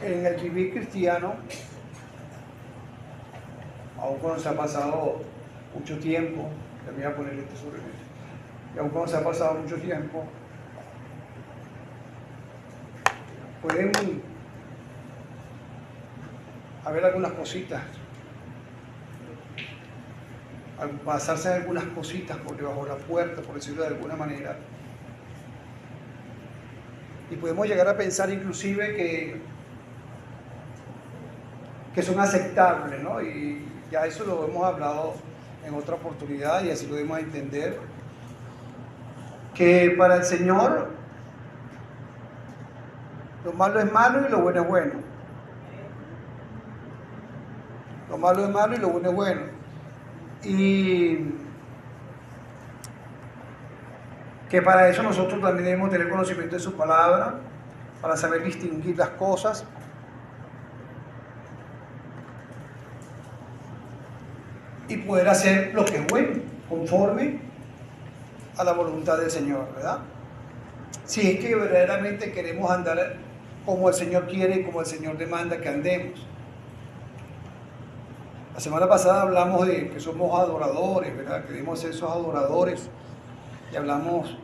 en el vivir cristiano, aun cuando se ha pasado mucho tiempo, ya me voy a poner esto sobre mí, y aun cuando se ha pasado mucho tiempo, pueden haber algunas cositas, pasarse algunas cositas por debajo de la puerta, por decirlo de alguna manera, y podemos llegar a pensar inclusive que son aceptables, ¿no? Y ya eso lo hemos hablado en otra oportunidad y así lo debemos entender, que para el Señor lo malo es malo y lo bueno es bueno. Lo malo es malo y lo bueno es bueno. Y que para eso nosotros también debemos tener conocimiento de su palabra, para saber distinguir las cosas. Y poder hacer lo que es bueno, conforme a la voluntad del Señor, ¿verdad? Si es que verdaderamente queremos andar como el Señor quiere y como el Señor demanda que andemos. La semana pasada hablamos de que somos adoradores, ¿verdad? Que debemos ser esos adoradores. Y hablamos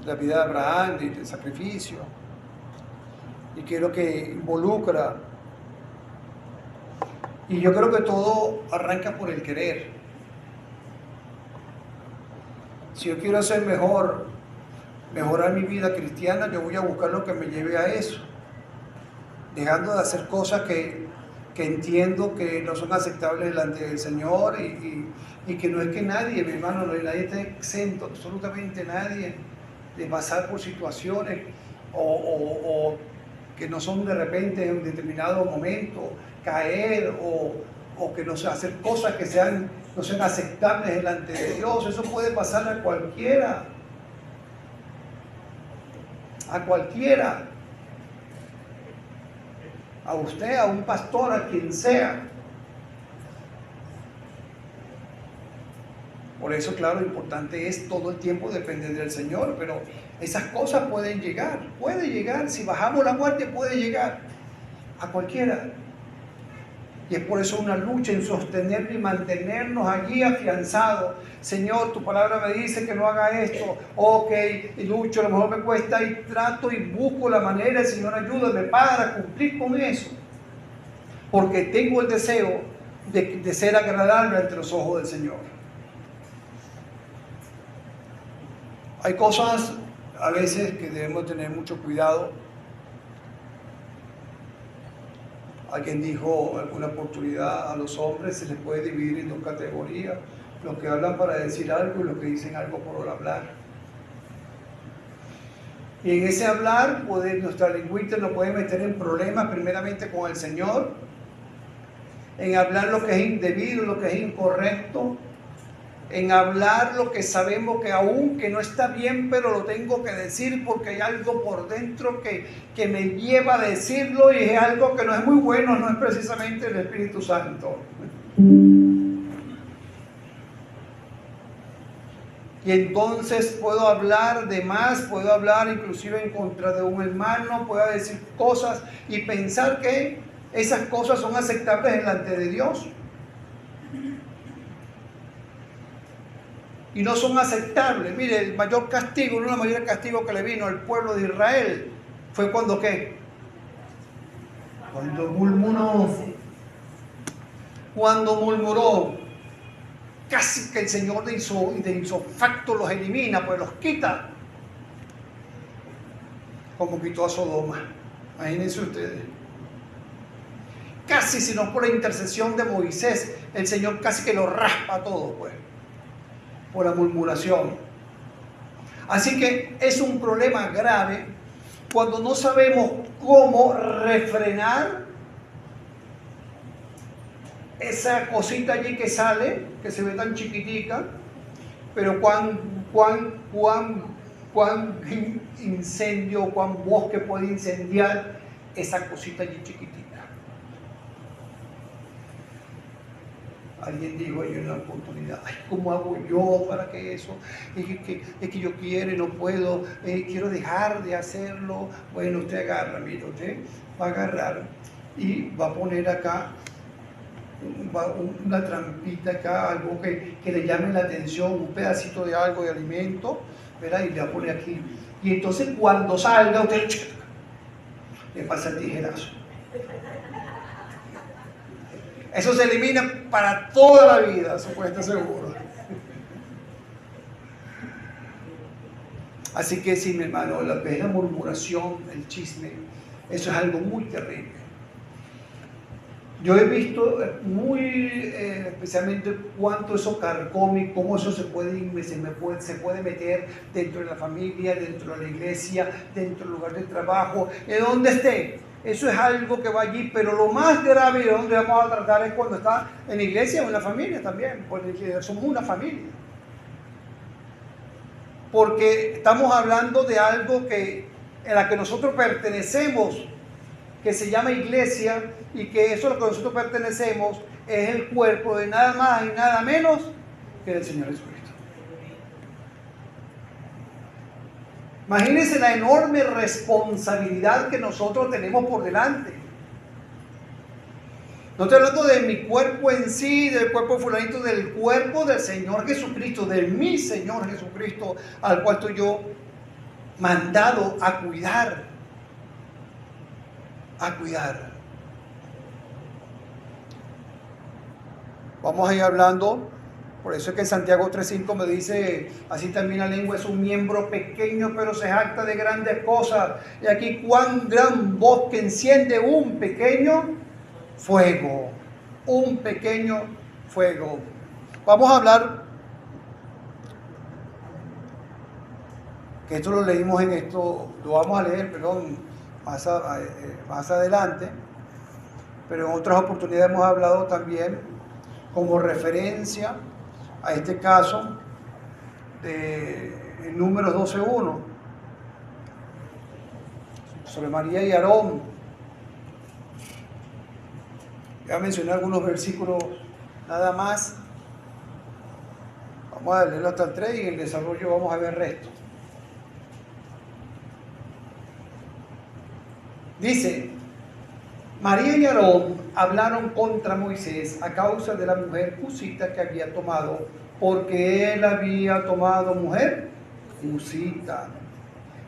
de la vida de Abraham, del sacrificio. Y que es lo que involucra. Y yo creo que todo arranca por el querer. Si yo quiero ser mejorar mi vida cristiana, yo voy a buscar lo que me lleve a eso. Dejando de hacer cosas que entiendo que no son aceptables delante del Señor y que no es que nadie, mi hermano, nadie está exento, absolutamente nadie, de pasar por situaciones o que no son de repente en un determinado momento caer o que no sé, hacer cosas que no sean aceptables delante de Dios. Eso puede pasar a cualquiera. A cualquiera. A usted, a un pastor, a quien sea. Por eso, claro, lo importante es todo el tiempo depender del Señor, pero esas cosas puede llegar, si bajamos la muerte puede llegar a cualquiera. Y es por eso una lucha en sostenernos y mantenernos allí afianzados. Señor, tu palabra me dice que no haga esto. Ok, y lucho, a lo mejor me cuesta y trato y busco la manera. Señor, ayúdame para cumplir con eso. Porque tengo el deseo de ser agradable ante los ojos del Señor. Hay cosas a veces que debemos tener mucho cuidado. Alguien dijo alguna oportunidad, a los hombres se les puede dividir en dos categorías, los que hablan para decir algo y los que dicen algo por hablar. Y en ese hablar, nuestra lingüista nos puede meter en problemas primeramente con el Señor, en hablar lo que es indebido, lo que es incorrecto, en hablar lo que sabemos que aún que no está bien, pero lo tengo que decir porque hay algo por dentro que me lleva a decirlo y es algo que no es muy bueno, no es precisamente el Espíritu Santo. Y entonces puedo hablar de más, puedo hablar inclusive en contra de un hermano, puedo decir cosas y pensar que esas cosas son aceptables delante de Dios. Y no son aceptables. Mire, el mayor castigo, uno de los mayores castigos que le vino al pueblo de Israel fue cuando ¿qué? Cuando murmuró. Cuando murmuró, casi que el Señor de isofacto los elimina, pues los quita. Como quitó a Sodoma. Imagínense ustedes. Casi, si no por la intercesión de Moisés, el Señor casi que lo raspa todo, pues. Por la murmuración. Así que es un problema grave cuando no sabemos cómo refrenar esa cosita allí que sale, que se ve tan chiquitica, pero cuán incendio, cuán bosque puede incendiar esa cosita allí chiquitita. Alguien dijo ahí en una oportunidad, ay, ¿cómo hago yo para que eso? Es que yo quiero y no puedo, quiero dejar de hacerlo. Bueno, usted agarra, mire, usted va a agarrar y va a poner acá una trampita acá, algo que le llame la atención, un pedacito de algo de alimento, ¿verdad? Y le va a poner aquí. Y entonces cuando salga, usted le pasa el tijerazo. Eso se elimina para toda la vida, se puede estar seguro. Así que sí, mi hermano, la murmuración, el chisme, eso es algo muy terrible. Yo he visto especialmente cuánto eso carcome, cómo eso se puede meter dentro de la familia, dentro de la iglesia, dentro del lugar de trabajo, en donde esté. Eso es algo que va allí, pero lo más grave de donde vamos a tratar es cuando está en la iglesia o en la familia también, porque somos una familia. Porque estamos hablando de algo en la que nosotros pertenecemos, que se llama iglesia, y que eso a lo que nosotros pertenecemos es el cuerpo de nada más y nada menos que del Señor Jesucristo. Imagínense la enorme responsabilidad que nosotros tenemos por delante. No estoy hablando de mi cuerpo en sí, del cuerpo fulanito, del cuerpo del Señor Jesucristo, de mi Señor Jesucristo, al cual estoy yo mandado a cuidar. A cuidar. Vamos a ir hablando. Por eso es que en Santiago 3:5 me dice, así también la lengua es un miembro pequeño, pero se jacta de grandes cosas. Y aquí cuán gran voz que enciende un pequeño fuego. Un pequeño fuego. Vamos a hablar, que esto lo leímos en esto, lo vamos a leer, perdón, más adelante, pero en otras oportunidades hemos hablado también como referencia a este caso de Números 12:1 sobre María y Aarón. Voy a mencionar algunos versículos nada más. Vamos a leerlo hasta el 3 y en el desarrollo vamos a ver el resto. Dice, María y Aarón hablaron contra Moisés a causa de la mujer cusita que había tomado, porque él había tomado mujer cusita.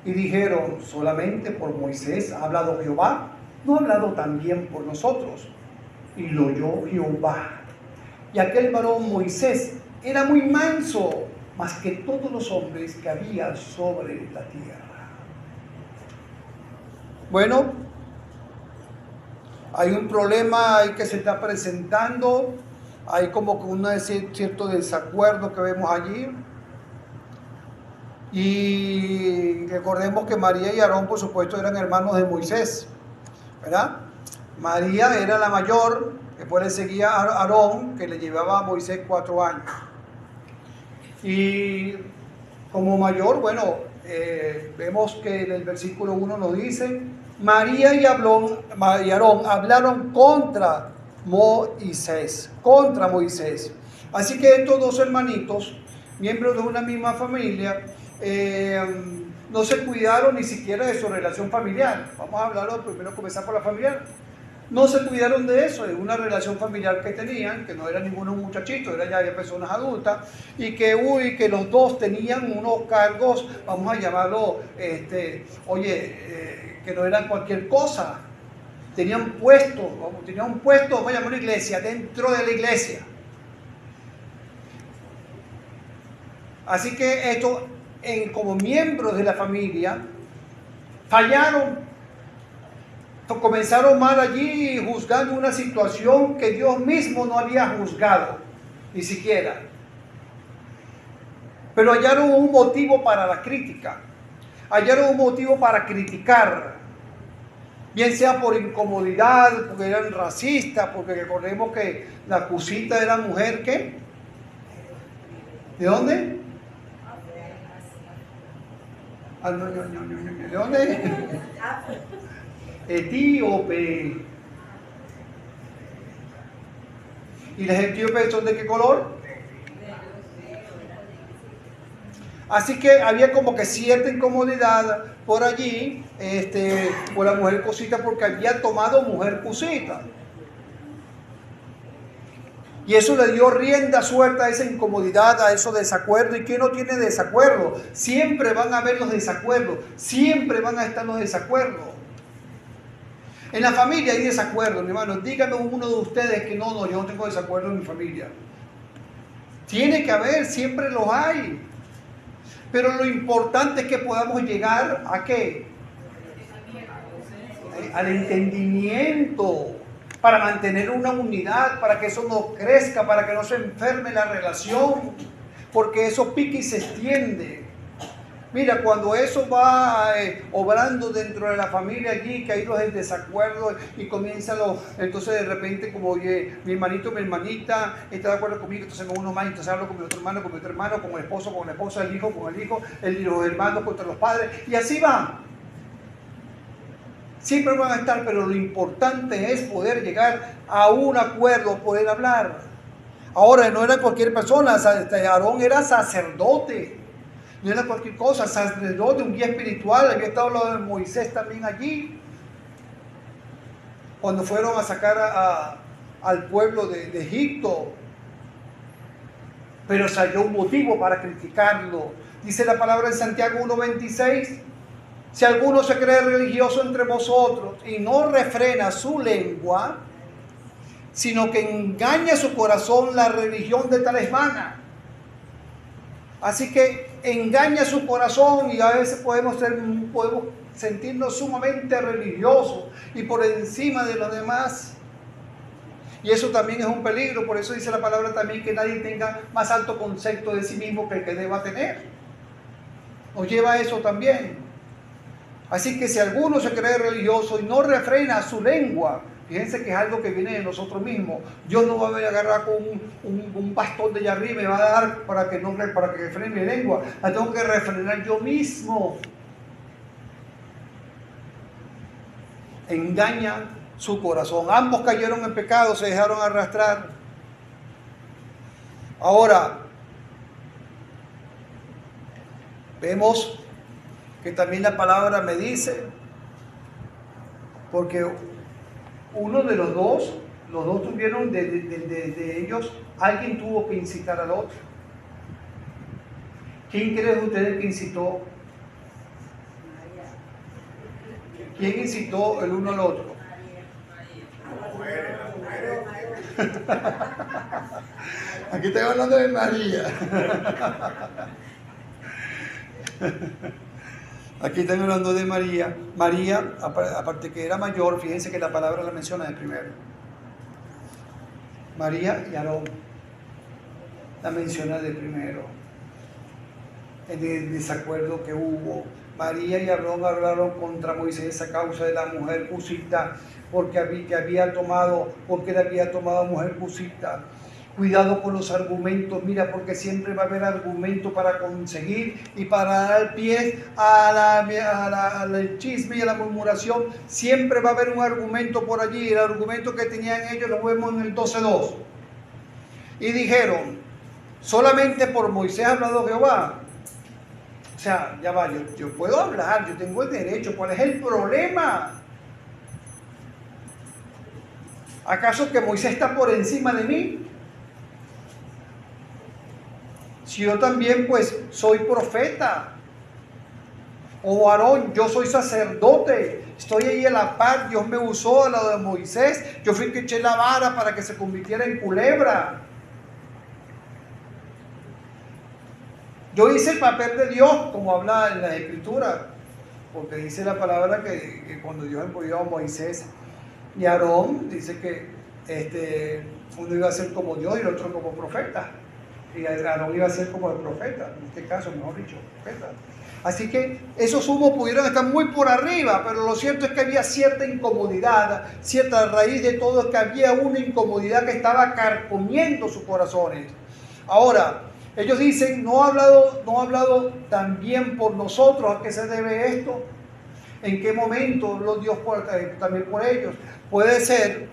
Y dijeron, solamente por Moisés ha hablado Jehová, ¿no ha hablado también por nosotros? Y lo oyó Jehová. Y aquel varón Moisés era muy manso, más que todos los hombres que había sobre la tierra. Bueno, hay un problema ahí que se está presentando, hay como que un cierto desacuerdo que vemos allí. Y recordemos que María y Aarón, por supuesto, eran hermanos de Moisés, ¿verdad? María era la mayor, después le seguía a Aarón, que le llevaba a Moisés 4 años. Y como mayor, bueno, vemos que en el versículo 1 nos dice, María y Aarón hablaron contra Moisés. Así que estos dos hermanitos, miembros de una misma familia, no se cuidaron ni siquiera de su relación familiar. Vamos a hablarlo primero, comenzar por la familiar. No se cuidaron de eso, de una relación familiar que tenían, que no eran ningunos muchachitos, eran ya personas adultas, y que los dos tenían unos cargos, vamos a llamarlo, que no eran cualquier cosa. Tenían un puesto, vamos a llamarlo iglesia, dentro de la iglesia. Así que esto, como miembros de la familia, fallaron. Comenzaron mal allí juzgando una situación que Dios mismo no había juzgado, ni siquiera. Pero hallaron un motivo para la crítica, hallaron un motivo para criticar, bien sea por incomodidad, porque eran racistas, porque recordemos que la cusita era mujer, ¿qué? ¿De dónde? ¿De dónde? Etíope. ¿Y las etíopes son de qué color? Así que había como que cierta incomodidad por allí, por la mujer cusita, porque había tomado mujer cusita. Y eso le dio rienda suelta a esa incomodidad, a esos desacuerdos. ¿Y quién no tiene desacuerdo? Siempre van a haber los desacuerdos, siempre van a estar los desacuerdos. En la familia hay desacuerdos, mi hermano. Dígame uno de ustedes que no, yo no tengo desacuerdo en mi familia. Tiene que haber, siempre los hay. Pero lo importante es que podamos llegar ¿a qué? Al entendimiento, para mantener una unidad, para que eso no crezca, para que no se enferme la relación, porque eso pica y se extiende. Mira, cuando eso va obrando dentro de la familia allí, que hay los desacuerdos y comienza entonces de repente como, oye, mi hermanito, mi hermanita, está de acuerdo conmigo, entonces uno más, entonces hablo con mi otro hermano, con el esposo con la esposa, el hijo con el hijo, los hermanos contra los padres, y así va. Siempre van a estar, pero lo importante es poder llegar a un acuerdo, poder hablar. Ahora, no era cualquier persona, Aarón era sacerdote. No era cualquier cosa, sacerdote, un guía espiritual. Había estado lo de Moisés también allí. Cuando fueron a sacar al pueblo de Egipto. Pero se halló un motivo para criticarlo. Dice la palabra en Santiago 1:26. Si alguno se cree religioso entre vosotros y no refrena su lengua, sino que engaña su corazón, la religión de tal es vana. Así que engaña su corazón y a veces podemos sentirnos sumamente religiosos y por encima de los demás. Y eso también es un peligro, por eso dice la palabra también que nadie tenga más alto concepto de sí mismo que el que deba tener. Nos lleva a eso también. Así que si alguno se cree religioso y no refrena su lengua, fíjense que es algo que viene de nosotros mismos. Dios no va a agarrar con un bastón de allá arriba y me va a dar para que refrene mi lengua. La tengo que refrenar yo mismo. Engaña su corazón. Ambos cayeron en pecado, se dejaron arrastrar. Ahora, vemos que también la palabra me dice, porque uno de los dos tuvieron de ellos, alguien tuvo que incitar al otro. ¿Quién creen ustedes que incitó? ¿Quién incitó el uno al otro? Aquí estoy hablando de María. Aquí están hablando de María. María, aparte que era mayor, fíjense que la palabra la menciona de primero. María y Aarón la menciona de primero. En el desacuerdo que hubo. María y Aarón hablaron contra Moisés a causa de la mujer cusita, porque le había tomado mujer cusita. Cuidado con los argumentos, mira, porque siempre va a haber argumentos para conseguir y para dar pie al chisme y a la murmuración. Siempre va a haber un argumento por allí. El argumento que tenían ellos lo vemos en el 12:2. Y dijeron, solamente por Moisés ha hablado Jehová. O sea, ya va, yo puedo hablar, yo tengo el derecho. ¿Cuál es el problema? ¿Acaso que Moisés está por encima de mí? Si yo también pues soy profeta, o Aarón, yo soy sacerdote, estoy ahí a la par, Dios me usó a la de Moisés, yo fui el que eché la vara para que se convirtiera en culebra. Yo hice el papel de Dios, como habla en la Escritura, porque dice la palabra que cuando Dios envió a Moisés y Aarón, dice que uno iba a ser como Dios y el otro como profeta. Y Aarón iba a ser como el profeta, en este caso, mejor dicho, profeta. Así que esos humos pudieron estar muy por arriba, pero lo cierto es que había cierta incomodidad, cierta raíz de todo, es que había una incomodidad que estaba carcomiendo sus corazones. Ahora, ellos dicen, no ha hablado también por nosotros. ¿A qué se debe esto? ¿En qué momento lo Dios también por ellos? Puede ser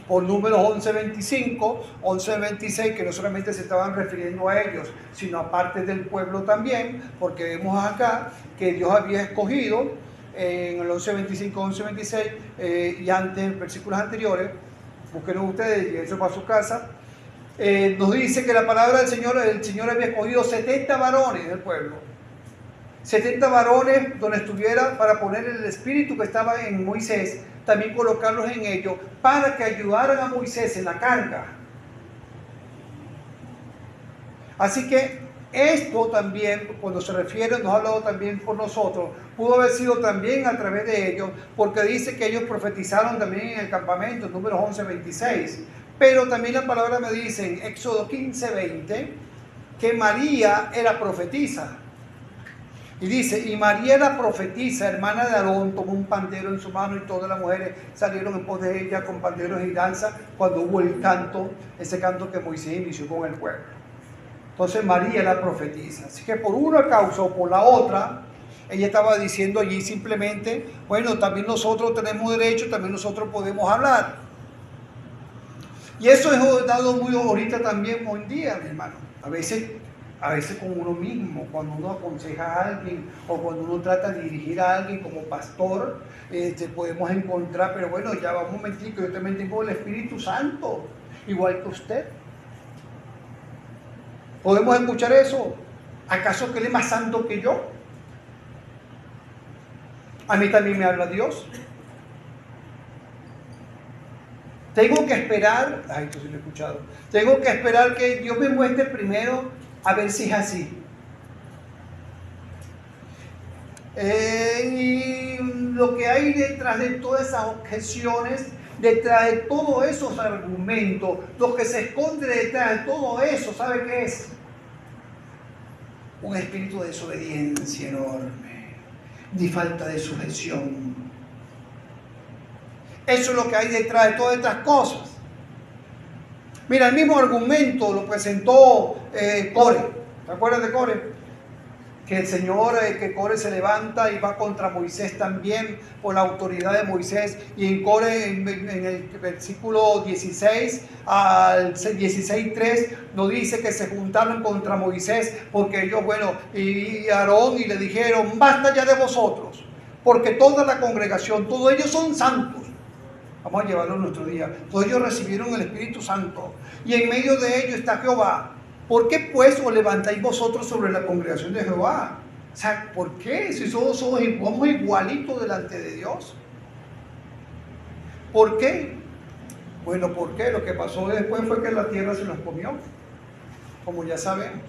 por Números 11:25, 11:26, que no solamente se estaban refiriendo a ellos, sino a parte del pueblo también, porque vemos acá que Dios había escogido en el 11:25, 11:26 y antes, versículos anteriores, búsquenlo ustedes y eso para su casa, nos dice que la palabra del Señor, el Señor había escogido 70 varones del pueblo. 70 varones donde estuviera para poner el espíritu que estaba en Moisés, también colocarlos en ellos para que ayudaran a Moisés en la carga. Así que esto también, cuando se refiere, nos ha hablado también por nosotros, pudo haber sido también a través de ellos, porque dice que ellos profetizaron también en el campamento, Números 11:26. Pero también la palabra me dice en Éxodo 15:20 que María era profetisa. Y dice, y María la profetisa, hermana de Aarón, tomó un pandero en su mano y todas las mujeres salieron en pos de ella con panderos y danza cuando hubo el canto, ese canto que Moisés inició con el pueblo. Entonces María la profetiza. Así que por una causa o por la otra, ella estaba diciendo allí simplemente, bueno, también nosotros tenemos derecho, también nosotros podemos hablar. Y eso es dado muy ahorita también hoy en día, mi hermano. A veces con uno mismo, cuando uno aconseja a alguien o cuando uno trata de dirigir a alguien como pastor, podemos encontrar, pero bueno, ya va un momentico, yo también tengo el Espíritu Santo, igual que usted. ¿Podemos escuchar eso? ¿Acaso que Él es más santo que yo? A mí también me habla Dios. Tengo que esperar, esto sí lo he escuchado, tengo que esperar que Dios me muestre primero a ver si es así. Y lo que hay detrás de todas esas objeciones, detrás de todos esos argumentos, lo que se esconde detrás de todo eso, ¿sabe qué es? Un espíritu de desobediencia enorme, de falta de sujeción. Eso es lo que hay detrás de todas estas cosas. Mira, el mismo argumento lo presentó Core. ¿Te acuerdas de Core? Que el Señor, que Core se levanta y va contra Moisés también por la autoridad de Moisés. Y en Core, en el versículo 16 al 16:3, nos dice que se juntaron contra Moisés porque ellos, bueno, y Aarón, y le dijeron, basta ya de vosotros, porque toda la congregación, todos ellos son santos. Vamos a llevarlo a nuestro día. Todos ellos recibieron el Espíritu Santo. Y en medio de ellos está Jehová. ¿Por qué pues os levantáis vosotros sobre la congregación de Jehová? O sea, ¿por qué? Si todos somos igualitos delante de Dios. ¿Por qué? Bueno, ¿por qué? Lo que pasó después fue que la tierra se los comió. Como ya sabemos.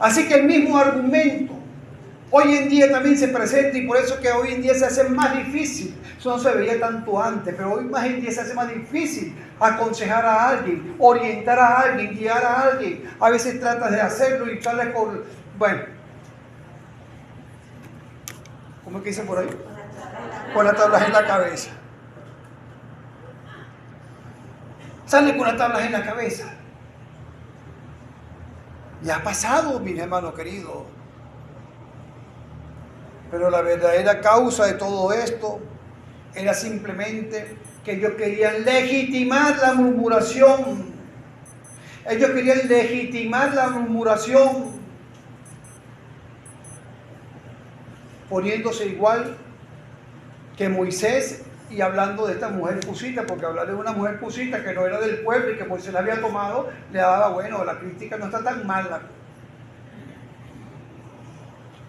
Así que el mismo argumento hoy en día también se presenta, y por eso que hoy en día se hace más difícil. Eso no se veía tanto antes, pero hoy más en día se hace más difícil aconsejar a alguien, orientar a alguien, guiar a alguien. A veces tratas de hacerlo y sales con, bueno, ¿cómo es que dicen por ahí? Con las tablas en la cabeza. Sale con las tablas en la cabeza. Y ha pasado, mis hermanos queridos. Pero la verdadera causa de todo esto era simplemente que ellos querían legitimar la murmuración. Ellos querían legitimar la murmuración, poniéndose igual que Moisés y hablando de esta mujer cusita, porque hablar de una mujer cusita que no era del pueblo y que Moisés la había tomado, le daba, bueno, la crítica no está tan mala.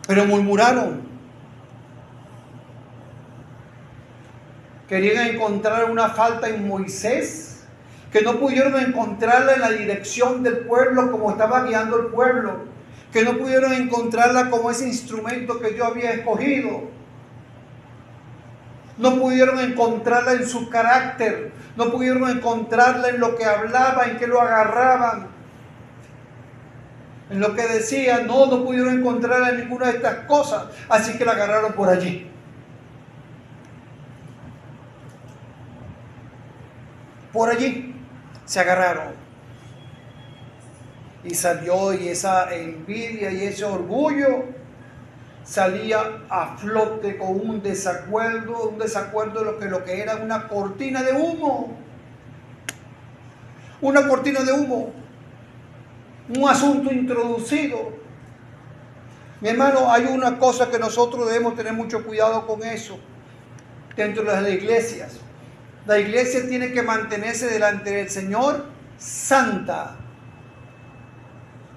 Pero murmuraron. Querían encontrar una falta en Moisés, que no pudieron encontrarla en la dirección del pueblo como estaba guiando el pueblo, que no pudieron encontrarla como ese instrumento que Dios había escogido. No pudieron encontrarla en su carácter, no pudieron encontrarla en lo que hablaba, en que lo agarraban, en lo que decía. No pudieron encontrarla en ninguna de estas cosas, así que la agarraron por allí. Por allí se agarraron. Y salió, y esa envidia y ese orgullo salía a flote con un desacuerdo de lo que era una cortina de humo. Una cortina de humo. Un asunto introducido. Mi hermano, hay una cosa que nosotros debemos tener mucho cuidado con eso dentro de las iglesias. La iglesia tiene que mantenerse delante del Señor santa.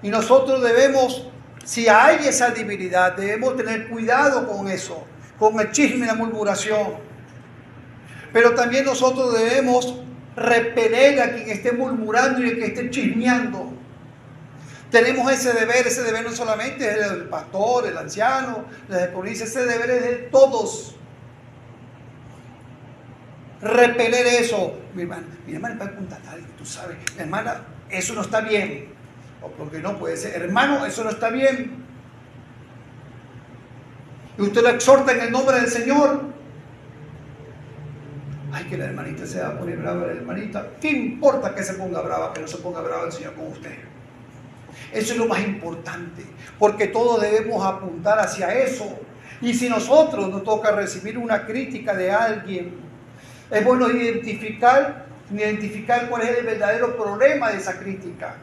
Y nosotros debemos, si hay esa debilidad, debemos tener cuidado con eso, con el chisme y la murmuración. Pero también nosotros debemos repeler a quien esté murmurando y a quien esté chismeando. Tenemos ese deber no solamente es el pastor, el anciano, la diaconisa, ese deber es de todos. Repeler eso. Mi hermana va a contar algo, tú sabes, hermana, eso no está bien. O porque no puede ser, hermano, eso no está bien. Y usted lo exhorta en el nombre del Señor. Ay, que la hermanita se va a poner brava, la hermanita. ¿Qué importa que se ponga brava, que no se ponga brava el Señor con usted? Eso es lo más importante, porque todos debemos apuntar hacia eso. Y si nosotros nos toca recibir una crítica de alguien, es bueno identificar cuál es el verdadero problema de esa crítica.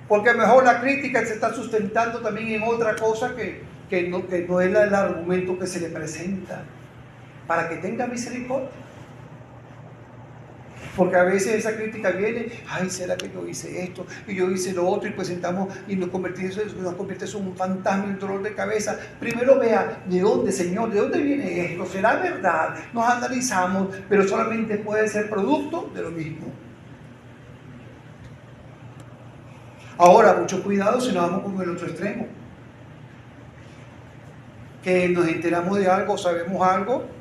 Porque mejor la crítica se está sustentando también en otra cosa que no es el argumento que se le presenta, para que tenga misericordia. Porque a veces esa crítica viene, ay, ¿será que yo hice esto? Y yo hice lo otro, y presentamos, y nos convierte en un fantasma, un dolor de cabeza. Primero vea, ¿de dónde, Señor? ¿De dónde viene esto? ¿Será verdad? Nos analizamos, pero solamente puede ser producto de lo mismo. Ahora, mucho cuidado si nos vamos con el otro extremo. Que nos enteramos de algo, sabemos algo,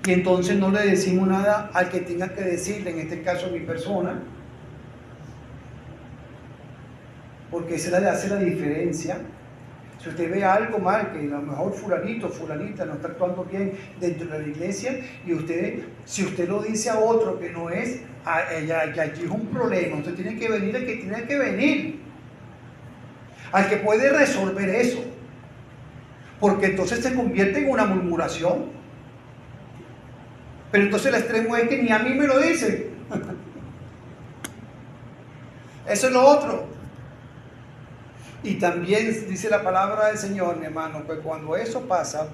y entonces no le decimos nada al que tenga que decirle, en este caso mi persona, porque esa hace la diferencia. Si usted ve algo mal, que a lo mejor fulanito, fulanita no está actuando bien dentro de la iglesia, y si usted lo dice a otro que no es, allí es un problema. Usted tiene que venir al que tiene que venir, al que puede resolver eso, porque entonces se convierte en una murmuración. Pero entonces el extremo es que ni a mí me lo dicen. Eso es lo otro. Y también dice la palabra del Señor, mi hermano, que cuando eso pasa,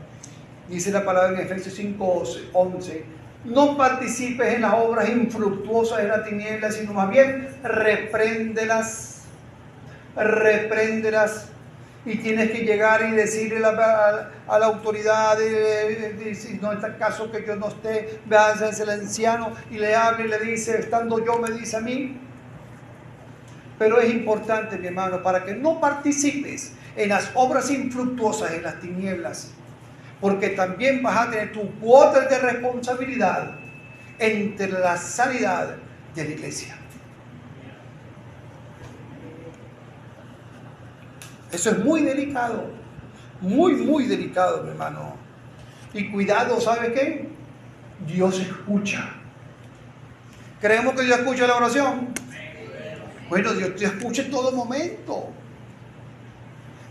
dice la palabra en Efesios 5:11, no participes en las obras infructuosas de la tiniebla, sino más bien repréndelas. Y tienes que llegar y decirle a la autoridad, si no está el caso que yo no esté, veas el anciano y le habla y le dice, estando yo, me dice a mí. Pero es importante, mi hermano, para que no participes en las obras infructuosas, en las tinieblas, porque también vas a tener tu cuota de responsabilidad entre la sanidad de la iglesia. Eso es muy delicado, muy delicado, mi hermano. Y cuidado, ¿sabe qué? Dios escucha. ¿Creemos que Dios escucha la oración? Bueno, Dios te escucha en todo momento.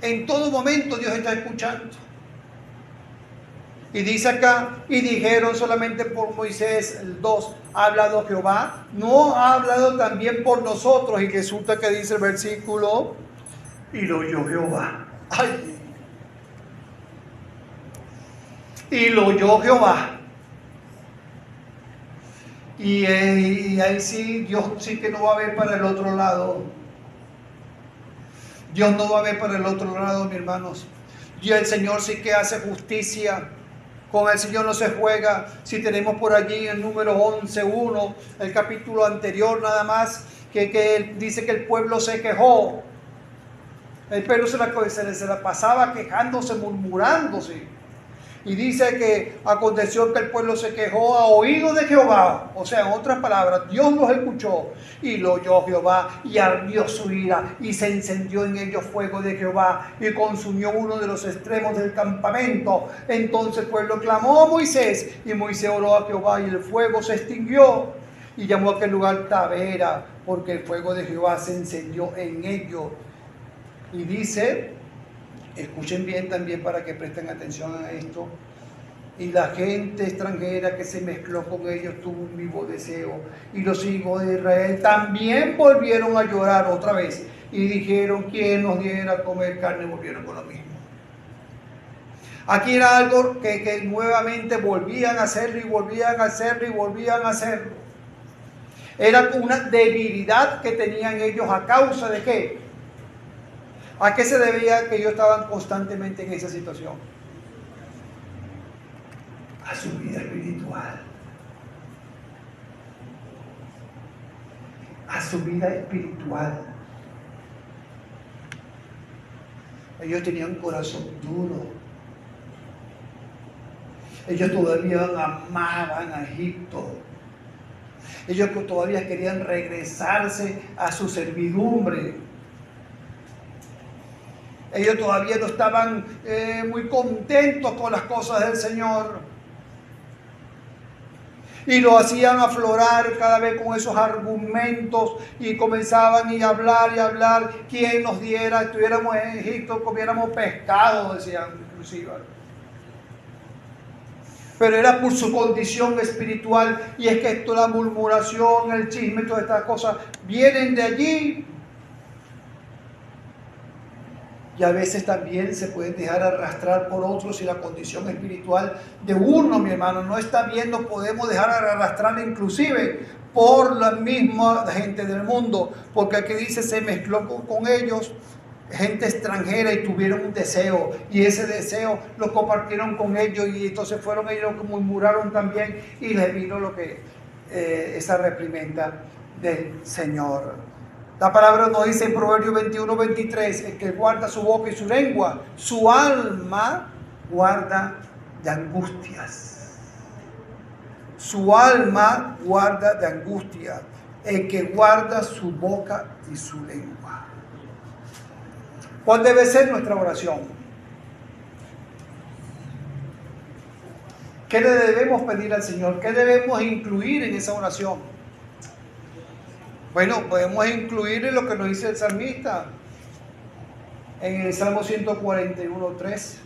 En todo momento Dios está escuchando. Y dice acá, y dijeron solamente por Moisés, el 2, ha hablado Jehová, no ha hablado también por nosotros. Y resulta que dice el versículo, y lo oyó Jehová. ¡Ay! Y lo oyó Jehová. Y ahí sí, Dios sí que no va a ver para el otro lado. Dios no va a ver para el otro lado, mis hermanos. Y el Señor sí que hace justicia. Con el Señor no se juega. Si tenemos por allí el número 11:1, el capítulo anterior nada más, que dice que el pueblo se quejó. El pueblo se la pasaba quejándose, murmurándose. Y dice que aconteció que el pueblo se quejó a oído de Jehová. O sea, en otras palabras, Dios los escuchó y lo oyó Jehová y ardió su ira y se encendió en ellos fuego de Jehová y consumió uno de los extremos del campamento. Entonces el pueblo clamó a Moisés y Moisés oró a Jehová y el fuego se extinguió y llamó a aquel lugar Tabera porque el fuego de Jehová se encendió en ellos. Y dice Escuchen bien también para que presten atención a esto. Y la gente extranjera que se mezcló con ellos tuvo un vivo deseo. Y los hijos de Israel también volvieron a llorar otra vez. Y dijeron, ¿quién nos diera a comer carne? Volvieron con lo mismo. Aquí era algo que nuevamente volvían a hacerlo y volvían a hacerlo y volvían a hacerlo. Era una debilidad que tenían ellos a causa de ¿qué? ¿A qué se debía que ellos estaban constantemente en esa situación? A su vida espiritual. A su vida espiritual. Ellos tenían un corazón duro. Ellos todavía amaban a Egipto. Ellos todavía querían regresarse a su servidumbre. Ellos todavía no estaban muy contentos con las cosas del Señor. Y lo hacían aflorar cada vez con esos argumentos y comenzaban a hablar. ¿Quién nos diera? Estuviéramos en Egipto, comiéramos pescado, decían inclusive. Pero era por su condición espiritual. Y es que esto, la murmuración, el chisme, todas estas cosas vienen de allí. Y a veces también se pueden dejar arrastrar por otros, y la condición espiritual de uno, mi hermano, no está bien. Nos podemos dejar arrastrar inclusive por la misma gente del mundo, porque aquí dice, se mezcló con ellos gente extranjera y tuvieron un deseo, y ese deseo lo compartieron con ellos, y entonces fueron ellos que murmuraron también, y les vino lo que esa reprimenda del Señor. La palabra nos dice en Proverbios 21:23, el que guarda su boca y su lengua, su alma guarda de angustias. Su alma guarda de angustia, el que guarda su boca y su lengua. ¿Cuál debe ser nuestra oración? ¿Qué le debemos pedir al Señor? ¿Qué debemos incluir en esa oración? Bueno, podemos incluir lo que nos dice el salmista en el Salmo 141:3.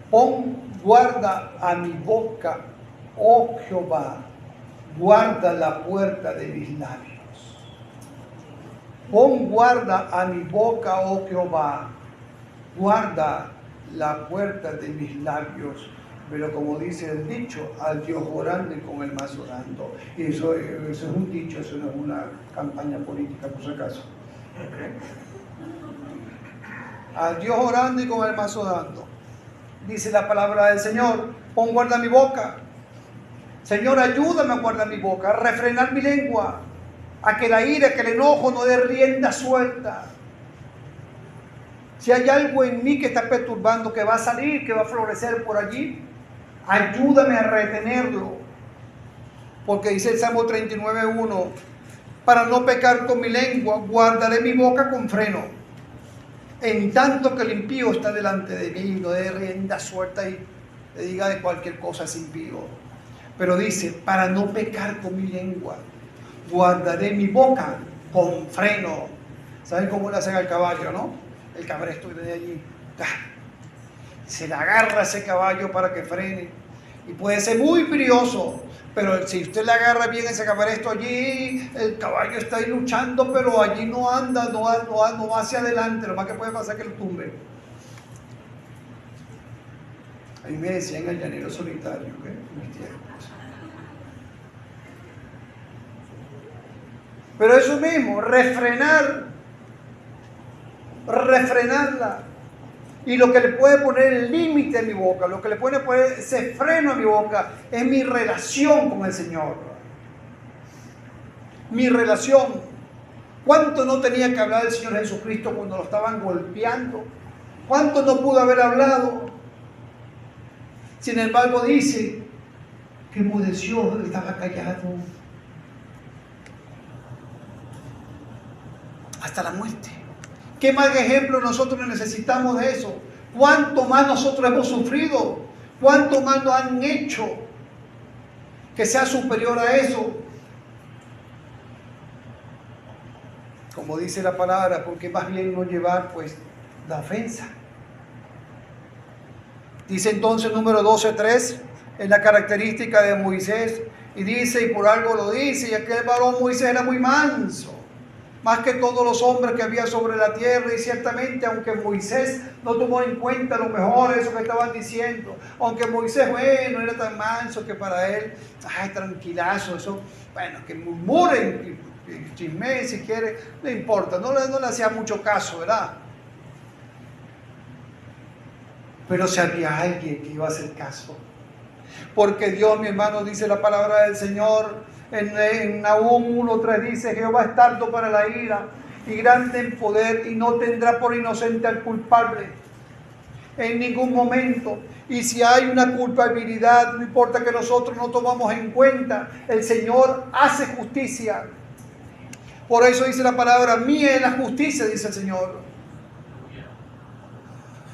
Pon guarda a mi boca, oh Jehová, guarda la puerta de mis labios. Pon guarda a mi boca, oh Jehová, guarda la puerta de mis labios. Pero como dice el dicho, al Dios orando y con el mazo dando. Y eso es un dicho, eso no es una campaña política, por si acaso. Al Dios orando y con el mazo dando. Dice la palabra del Señor, pon guarda mi boca. Señor, ayúdame a guardar mi boca, a refrenar mi lengua, a que la ira, que el enojo no dé rienda suelta. Si hay algo en mí que está perturbando, que va a salir, que va a florecer por allí, ayúdame a retenerlo. Porque dice el Salmo 39:1, para no pecar con mi lengua, guardaré mi boca con freno. En tanto que el impío está delante de mí, no dé rienda suelta y le diga de cualquier cosa es impío. Pero dice, para no pecar con mi lengua, guardaré mi boca con freno. ¿Saben cómo le hacen al caballo, no? El cabresto de allí, se le agarra ese caballo para que frene. Y puede ser muy brioso, pero si usted le agarra bien ese cabresto allí, el caballo está ahí luchando, pero allí no anda, no va hacia adelante. Lo más que puede pasar es que lo tumbe. A mí me decían el llanero solitario, ¿qué? Pero eso mismo, refrenarla. Y lo que le puede poner el límite a mi boca, lo que le puede poner ese freno a mi boca, es mi relación con el Señor. Mi relación. ¿Cuánto no tenía que hablar el Señor Jesucristo cuando lo estaban golpeando? ¿Cuánto no pudo haber hablado? Sin embargo dice que enmudeció, estaba callado. Hasta la muerte. ¿Qué más ejemplo nosotros necesitamos de eso? ¿Cuánto más nosotros hemos sufrido? ¿Cuánto más nos han hecho que sea superior a eso? como dice la palabra, porque más bien no llevar pues la ofensa. Dice entonces número 12:3, en la característica de Moisés, y dice, y por algo lo dice, y aquel varón Moisés era muy manso, más que todos los hombres que había sobre la tierra, y ciertamente aunque Moisés no tomó en cuenta lo mejor eso que estaban diciendo, aunque Moisés, bueno, era tan manso que para él, ay, tranquilazo, eso, bueno, que murmuren, chisme si quiere, no importa, no le hacía mucho caso, ¿verdad? Pero si había alguien que iba a hacer caso, porque Dios, mi hermano, dice la palabra del Señor, en Nahum 1:3 dice, Jehová es tardo para la ira y grande en poder, y no tendrá por inocente al culpable en ningún momento. Y si hay una culpabilidad, no importa que nosotros no tomamos en cuenta, el Señor hace justicia. Por eso dice la palabra, mía es la justicia, dice el Señor.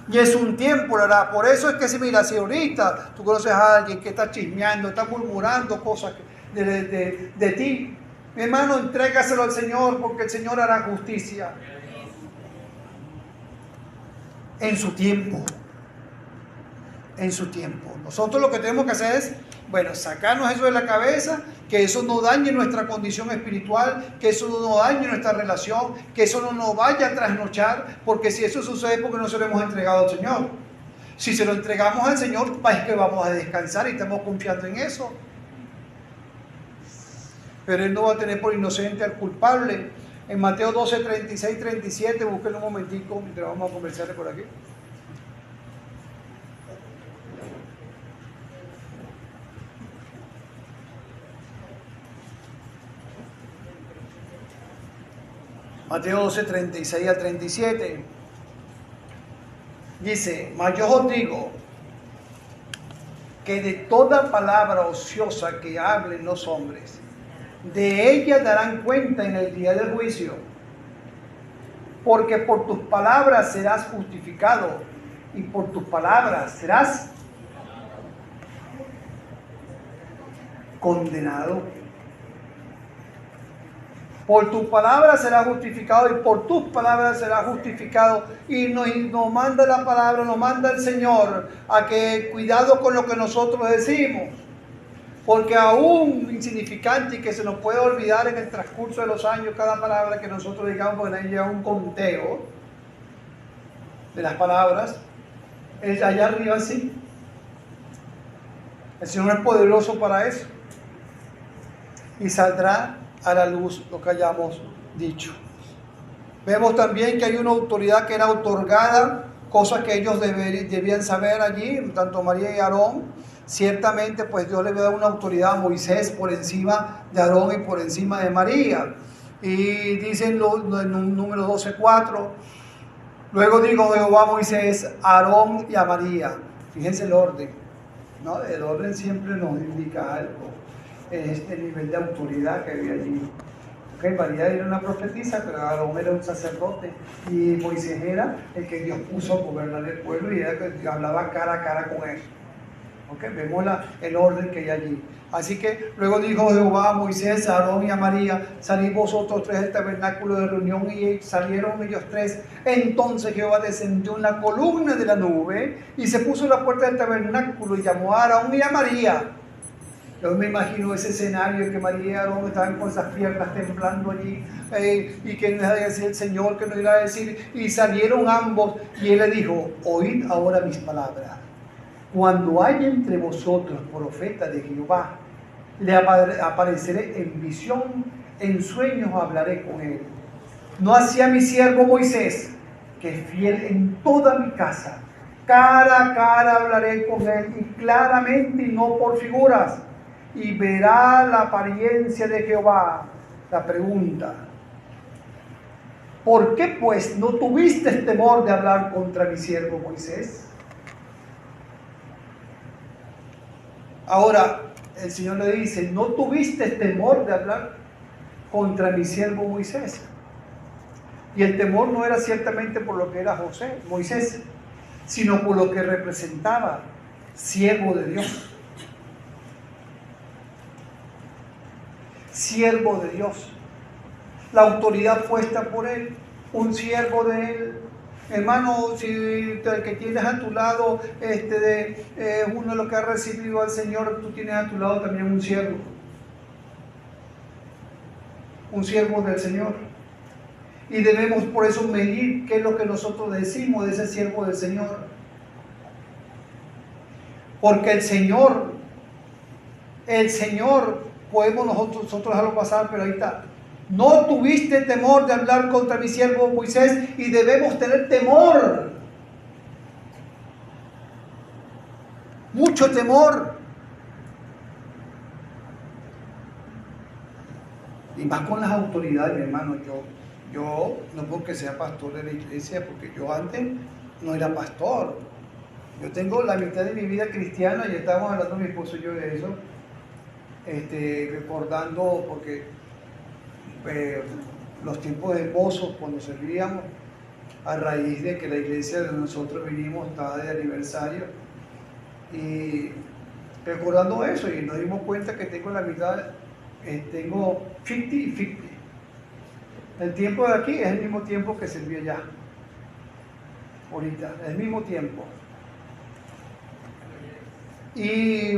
Y es un tiempo, ¿verdad? Por eso es que si mira, si ahorita tú conoces a alguien que está chismeando, está murmurando cosas de ti, mi hermano, entrégaselo al Señor, porque el Señor hará justicia en su tiempo. En su tiempo. Nosotros lo que tenemos que hacer es, bueno, sacarnos eso de la cabeza, que eso no dañe nuestra condición espiritual, que eso no dañe nuestra relación, que eso no nos vaya a trasnochar, porque si eso sucede, porque no se lo hemos entregado al Señor. Si se lo entregamos al Señor, es que vamos a descansar y estamos confiando en eso. Pero Él no va a tener por inocente al culpable. En Mateo 12:36-37, búsquenlo un momentico mientras vamos a conversar por aquí. Mateo 12:36-37 dice, mas yo os digo que de toda palabra ociosa que hablen los hombres, de ella darán cuenta en el día del juicio, porque por tus palabras serás justificado y por tus palabras serás condenado. Por tus palabras serás justificado y por tus palabras serás justificado. Y nos manda la palabra, nos manda el Señor a que cuidado con lo que nosotros decimos. Porque aún insignificante y que se nos puede olvidar en el transcurso de los años cada palabra que nosotros digamos, porque ahí lleva un conteo de las palabras, es allá arriba sí. El Señor es poderoso para eso. Y saldrá a la luz lo que hayamos dicho. Vemos también que hay una autoridad que era otorgada, cosas que ellos debían saber allí, tanto María y Aarón. Ciertamente, pues Dios le había dado una autoridad a Moisés por encima de Aarón y por encima de María. Y dicen en un número 12:4, luego dijo Jehová a Moisés, a Aarón y a María. Fíjense el orden, ¿no? El orden siempre nos indica algo. Este nivel de autoridad que había allí. Okay, María era una profetisa, pero Aarón era un sacerdote y Moisés era el que Dios puso a gobernar el pueblo y era el que hablaba cara a cara con él. Okay, vemos el orden que hay allí. Así que luego dijo Jehová a Moisés, a Aarón y a María, salid vosotros tres del tabernáculo de reunión, y salieron ellos tres. Entonces Jehová descendió en la columna de la nube y se puso en la puerta del tabernáculo y llamó a Aarón y a María. Yo me imagino ese escenario que María y Aarón estaban con esas piernas temblando allí, y que nos iba a decir el Señor, que nos iba a decir, y salieron ambos, y él le dijo, oíd ahora mis palabras. Cuando haya entre vosotros profeta de Jehová, le apareceré en visión, en sueños hablaré con él. No así a mi siervo Moisés, que es fiel en toda mi casa. Cara a cara hablaré con él, y claramente y no por figuras, y verá la apariencia de Jehová. La pregunta, ¿por qué pues no tuviste temor de hablar contra mi siervo Moisés? Ahora el Señor le dice, ¿no tuviste temor de hablar contra mi siervo Moisés? Y el temor no era ciertamente por lo que era Moisés, sino por lo que representaba, siervo de Dios. Siervo de Dios. la autoridad puesta por Él, un siervo de Él. Hermano, si el que tienes a tu lado uno de los que ha recibido al Señor, tú tienes a tu lado también un siervo del Señor. Y debemos por eso medir qué es lo que nosotros decimos de ese siervo del Señor. Porque el Señor, podemos nosotros dejarlo pasar, pero ahí está. No tuviste temor de hablar contra mi siervo Moisés, y debemos tener temor. Mucho temor. Y más con las autoridades, mi hermano. Yo no porque sea pastor de la iglesia, porque yo antes no era pastor. Yo tengo la mitad de mi vida cristiana, y estábamos hablando mi esposo y yo de eso, recordando, porque los tiempos de mozos, cuando servíamos, a raíz de que la iglesia de nosotros vinimos, estaba de aniversario, y recordando eso, y nos dimos cuenta que tengo la mitad, tengo 50 y 50. El tiempo de aquí es el mismo tiempo que serví allá, ahorita, el mismo tiempo. Y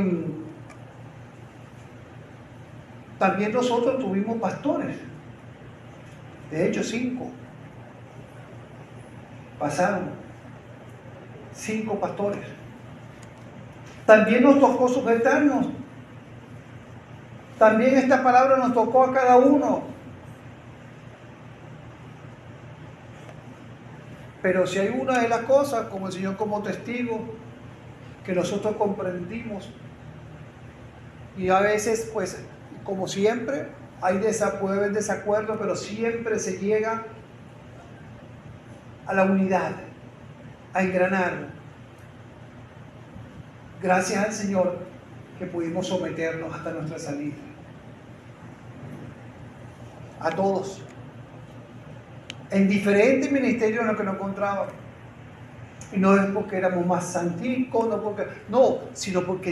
también nosotros tuvimos pastores, de hecho 5. Pasaron 5 pastores. También nos tocó sujetarnos. También esta palabra nos tocó a cada uno. Pero si hay una de las cosas, como el Señor como testigo, que nosotros comprendimos, y a veces, pues, como siempre, puede haber desacuerdo, pero siempre se llega a la unidad, a engranar. Gracias al Señor que pudimos someternos hasta nuestra salida. A todos. En diferentes ministerios en los que nos encontrábamos. Y no es porque éramos más santicos, sino porque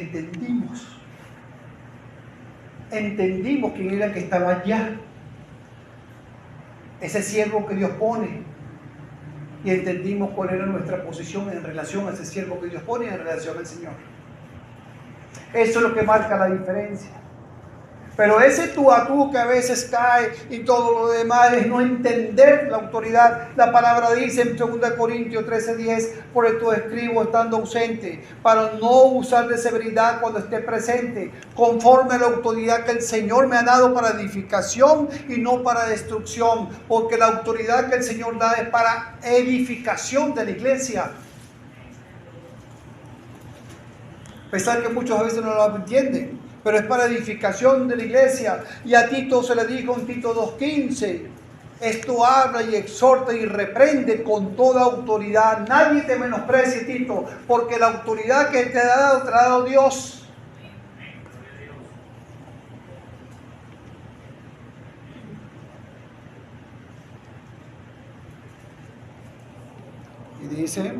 entendimos quién era el que estaba allá, ese siervo que Dios pone, y entendimos cuál era nuestra posición en relación a ese siervo que Dios pone y en relación al Señor. Eso es lo que marca la diferencia. Pero ese tú a tú que a veces cae y todo lo demás es no entender la autoridad. La palabra dice en 2 Corintios 13:10, por esto escribo estando ausente, para no usar de severidad cuando esté presente, conforme a la autoridad que el Señor me ha dado para edificación y no para destrucción, porque la autoridad que el Señor da es para edificación de la iglesia. A pesar que muchos a veces no lo entienden, pero es para edificación de la iglesia. Y a Tito se le dijo en Tito 2:15, esto habla y exhorta y reprende con toda autoridad. Nadie te menosprecie, Tito, porque la autoridad que te ha dado Dios. Y dice,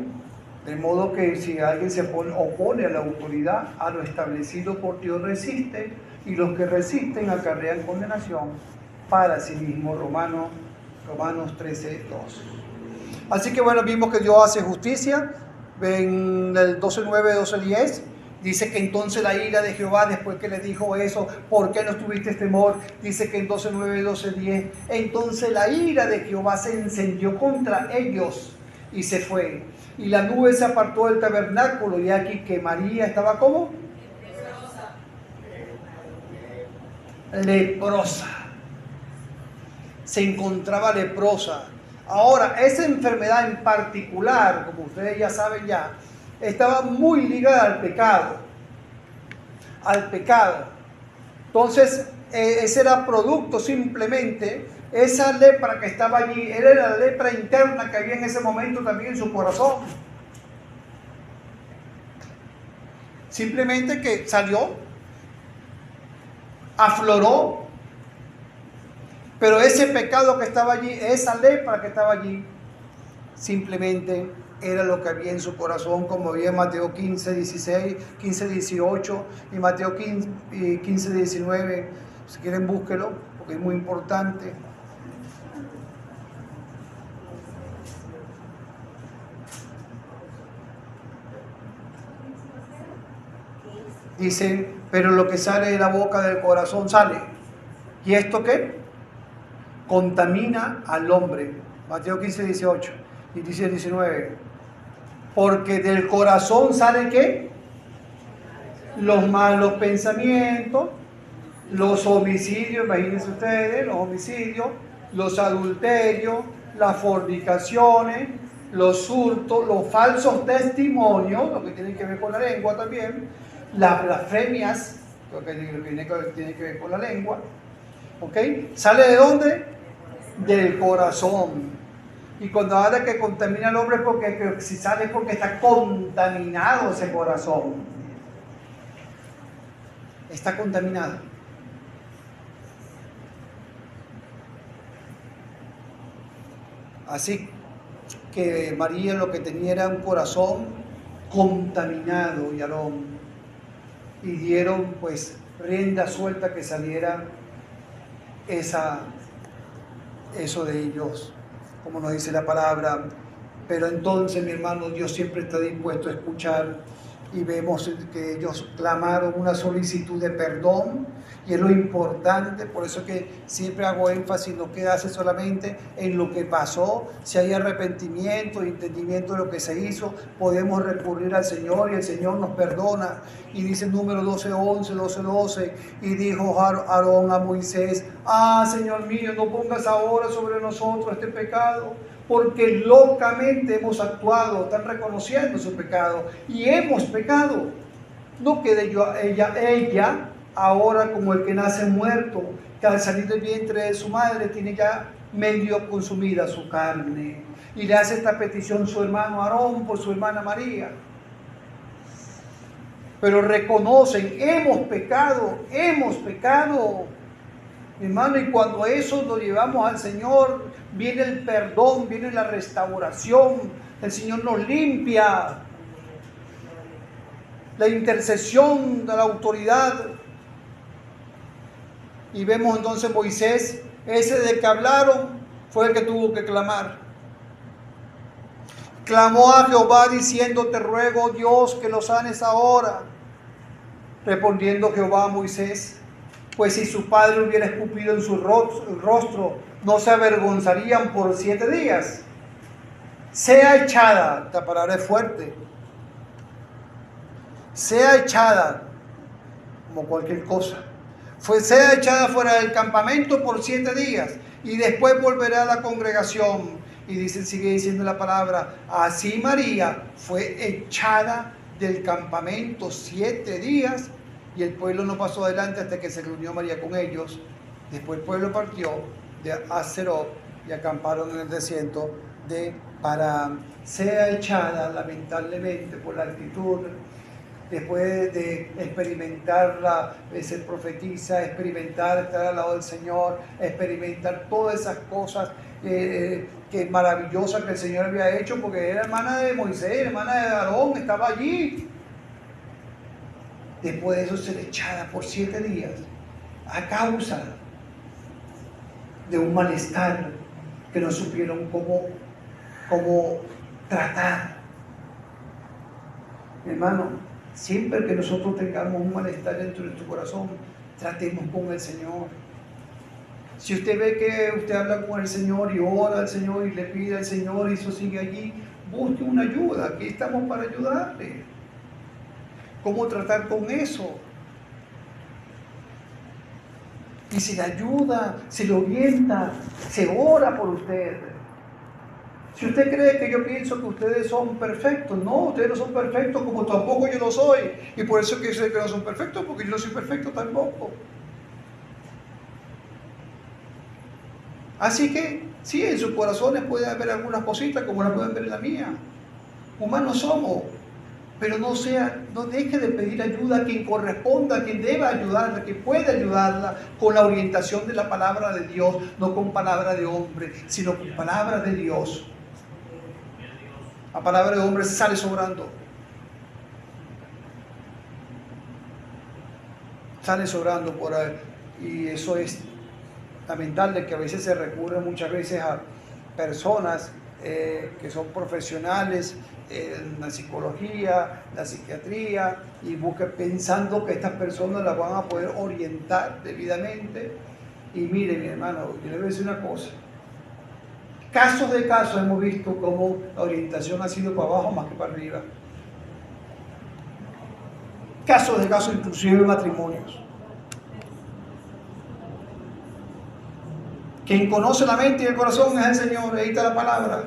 de modo que si alguien se opone a la autoridad, a lo establecido por Dios resiste, y los que resisten acarrean condenación para sí mismo. Romanos 13:2. Así que bueno, vimos que Dios hace justicia. En el 12:9, 12:10, dice que entonces la ira de Jehová, después que le dijo eso, ¿por qué no tuviste temor? Dice que en 12:9, 12:10, entonces la ira de Jehová se encendió contra ellos y se fue. Y la nube se apartó del tabernáculo, y aquí que María estaba ¿cómo? Leprosa. Se encontraba leprosa. Ahora, esa enfermedad en particular, como ustedes ya saben ya, estaba muy ligada al pecado. Al pecado. Entonces, ese era producto simplemente, esa lepra que estaba allí, era la lepra interna que había en ese momento también en su corazón. Simplemente que salió, afloró, pero ese pecado que estaba allí, esa lepra que estaba allí, simplemente era lo que había en su corazón, como había en Mateo 15:16, 15:18 y Mateo 15:19. Si quieren, búsquelo, porque es muy importante. Dice, pero lo que sale de la boca del corazón sale. ¿Y esto qué? Contamina al hombre. Mateo 15, 18 y dice 19. Porque del corazón sale ¿qué? Los malos pensamientos, los homicidios, imagínense ustedes, los homicidios, los adulterios, las fornicaciones, los hurtos, los falsos testimonios, lo que tiene que ver con la lengua también, las blasfemias, lo que tiene que ver con la lengua, ¿ok? ¿Sale de dónde? Del corazón. Y cuando habla que contamina al hombre, porque si sale es porque está contaminado ese corazón. Está contaminado. Así que María lo que tenía era un corazón contaminado y Aarón. Y dieron pues rienda suelta que saliera eso de ellos, como nos dice la palabra. Pero entonces, mi hermano, Dios siempre está dispuesto a escuchar, y vemos que ellos clamaron una solicitud de perdón, y es lo importante. Por eso que siempre hago énfasis, no quedarse solamente en lo que pasó. Si hay arrepentimiento y entendimiento de lo que se hizo, podemos recurrir al Señor y el Señor nos perdona. Y dice el número 12:11, y dijo Aarón a Moisés: Señor mío, no pongas ahora sobre nosotros este pecado, porque locamente hemos actuado. Están reconociendo su pecado y hemos pecado. No quede ella ahora como el que nace muerto, que al salir del vientre de su madre tiene ya medio consumida su carne. Y le hace esta petición su hermano Aarón por su hermana María. Pero reconocen, hemos pecado, hermano, y cuando eso lo llevamos al Señor, viene el perdón, viene la restauración, el Señor nos limpia, la intercesión de la autoridad. Y vemos entonces Moisés, ese de que hablaron, fue el que tuvo que clamar. Clamó a Jehová diciendo: te ruego, Dios, que lo sanes ahora. Respondiendo Jehová a Moisés: pues si su padre hubiera escupido en su rostro, no se avergonzarían por 7 días. Sea echada, esta palabra es fuerte, sea echada, como cualquier cosa, sea echada fuera del campamento por 7 días, y después volverá a la congregación. Y sigue diciendo la palabra: así María fue echada del campamento 7 días, y el pueblo no pasó adelante hasta que se reunió María con ellos. Después el pueblo partió de Hazerot y acamparon en el desierto de Parán. Sea echada, lamentablemente, por la actitud, después de experimentarla, ser profetisa, experimentar estar al lado del Señor, experimentar todas esas cosas que maravillosas que el Señor había hecho, porque era hermana de Moisés, hermana de Aarón, estaba allí. Después de eso ser echada por 7 días a causa de un malestar que no supieron cómo tratar. Hermano, siempre que nosotros tengamos un malestar dentro de nuestro corazón, tratemos con el Señor. Si usted ve que usted habla con el Señor y ora al Señor y le pide al Señor y eso sigue allí, busque una ayuda. Aquí estamos para ayudarle. ¿Cómo tratar con eso? Y si le ayuda, se le orienta, se ora por usted. Si usted cree que yo pienso que ustedes son perfectos, no, ustedes no son perfectos, como tampoco yo lo soy. Y por eso que yo sé que no son perfectos, porque yo no soy perfecto tampoco. Así que, sí, en sus corazones puede haber algunas cositas como las pueden ver en la mía. Humanos somos. Pero no deje de pedir ayuda a quien corresponda, a quien deba ayudarla, a quien pueda ayudarla, con la orientación de la palabra de Dios, no con palabra de hombre, sino con palabra de Dios. La palabra de hombre sale sobrando. Sale sobrando por ahí. Y eso es lamentable, que a veces se recurre muchas veces a personas que son profesionales la psicología, la psiquiatría, y busque pensando que estas personas las van a poder orientar debidamente. Y mire, mi hermano, yo le voy a decir una cosa. Casos de casos hemos visto cómo la orientación ha sido para abajo más que para arriba. Casos de casos, inclusive matrimonios. Quien conoce la mente y el corazón es el Señor. Ahí está la palabra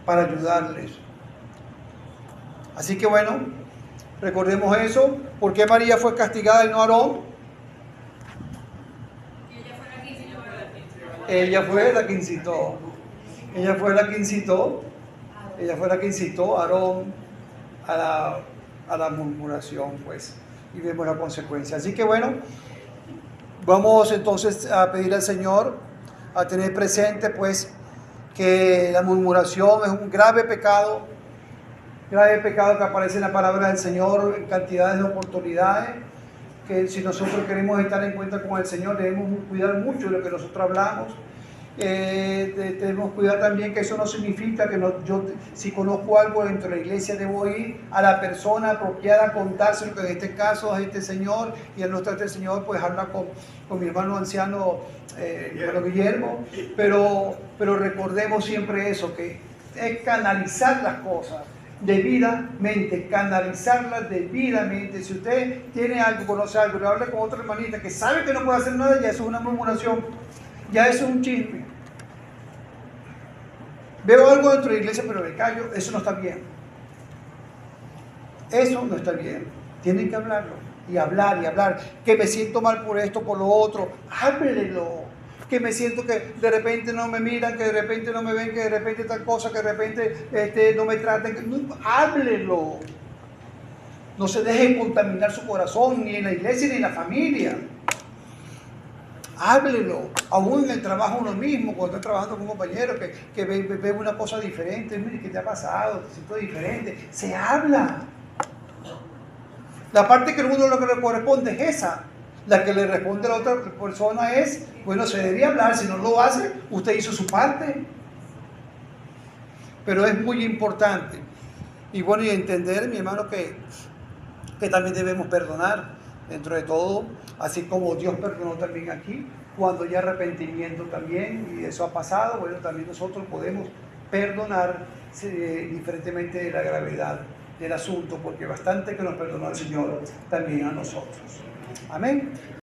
para ayudarles. Así que bueno, recordemos eso. ¿Por qué María fue castigada y no Aarón? Ella fue la que incitó. Ella fue la que incitó. Ella fue la que incitó a Aarón a la murmuración, pues. Y vemos la consecuencia. Así que bueno, vamos entonces a pedir al Señor a tener presente, pues, que la murmuración es un grave pecado que aparece en la palabra del Señor en cantidades de oportunidades, que si nosotros queremos estar en cuenta con el Señor debemos cuidar mucho de lo que nosotros hablamos. Debemos cuidar también que eso no significa que yo, si conozco algo dentro de la iglesia, debo ir a la persona apropiada a contárselo, que en este caso es este señor, y el nuestro este señor, pues habla con mi hermano anciano, hermano Guillermo, pero recordemos siempre eso, que es canalizar las cosas debidamente, canalizarlas debidamente. Si usted tiene algo, conoce algo, le habla con otra hermanita que sabe que no puede hacer nada, ya eso es una murmuración, ya eso es un chisme. Veo algo dentro de la iglesia, pero me callo, eso no está bien. Eso no está bien. Tienen que hablarlo, y hablar, y hablar. Que me siento mal por esto, por lo otro, háblelo. Que me siento que de repente no me miran, que de repente no me ven, que de repente tal cosa, que de repente no me traten. No, háblelo. No se deje contaminar su corazón, ni en la iglesia ni en la familia. Háblelo, aún en el trabajo uno mismo, cuando está trabajando con un compañero que ve una cosa diferente. Mire, ¿qué te ha pasado? Te siento diferente. Se habla. La parte que uno lo que le corresponde es esa. La que le responde a la otra persona es, bueno, se debería hablar. Si no lo hace, usted hizo su parte. Pero es muy importante. Y bueno, y entender, mi hermano, que también debemos perdonar dentro de todo, así como Dios perdonó también aquí, cuando hay arrepentimiento también, y eso ha pasado, bueno, también nosotros podemos perdonar diferentemente de la gravedad del asunto, porque bastante que nos perdonó el Señor también a nosotros. Amén.